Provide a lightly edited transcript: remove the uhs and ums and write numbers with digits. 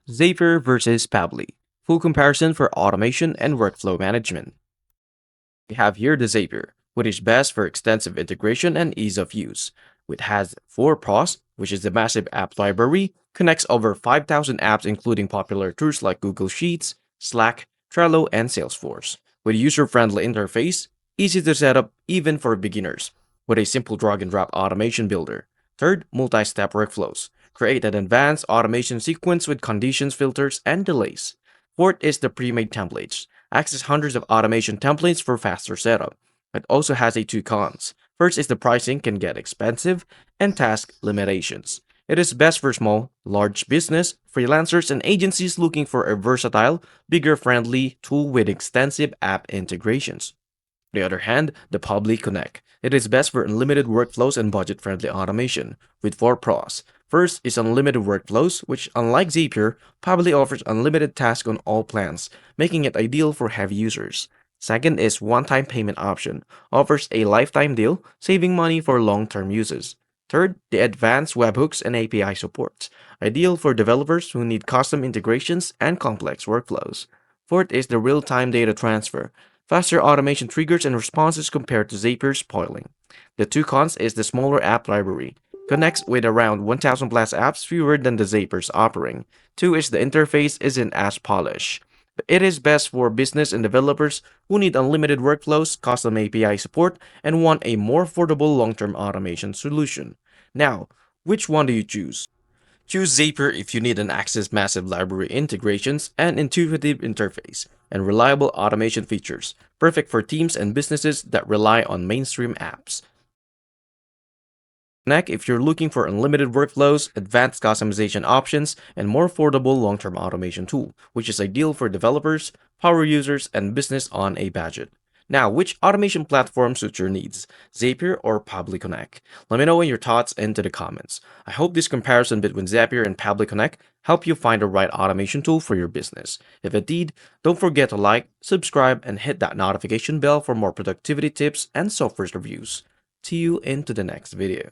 Zapier versus Pabbly. Full comparison for automation and workflow management. We have here the Zapier, which is best for extensive integration and ease of use. It has 4 pros, which is the massive app library, connects over 5,000 apps including popular tools like Google Sheets, Slack, Trello, and Salesforce. With a user-friendly interface, easy to set up even for beginners, with a simple drag-and-drop automation builder. Third, multi-step workflows. Create an advanced automation sequence with conditions, filters, and delays. Fourth is the pre-made templates. Access hundreds of automation templates for faster setup. It also has a two cons. First is the pricing can get expensive, and task limitations. It is best for small, large business, freelancers, and agencies looking for a versatile, bigger-friendly tool with extensive app integrations. On the other hand, the Pabbly Connect. It is best for unlimited workflows and budget-friendly automation, with 4 pros. First is unlimited workflows, which, unlike Zapier, Pabbly offers unlimited tasks on all plans, making it ideal for heavy users. Second is one-time payment option, offers a lifetime deal, saving money for long-term uses. Third, the advanced webhooks and API support, ideal for developers who need custom integrations and complex workflows. Fourth is the real-time data transfer, faster automation triggers and responses compared to Zapier's spoiling. The two cons is the smaller app library, connects with around 1,000 plus apps, fewer than the Zapier's offering. Two is the interface isn't as polished. It is best for business and developers who need unlimited workflows, custom API support, and want a more affordable long-term automation solution. Now, which one do you choose? Choose Zapier if you need an access massive library integrations and intuitive interface and reliable automation features, perfect for teams and businesses that rely on mainstream apps. Connect if you're looking for unlimited workflows, advanced customization options, and more affordable long-term automation tool, which is ideal for developers, power users, and business on a budget. Now, which automation platform suits your needs, Zapier or Pabbly Connect? Let me know your thoughts into the comments. I hope this comparison between Zapier and Pabbly Connect help you find the right automation tool for your business. If it did, don't forget to like, subscribe, and hit that notification bell for more productivity tips and software reviews. See you into the next video.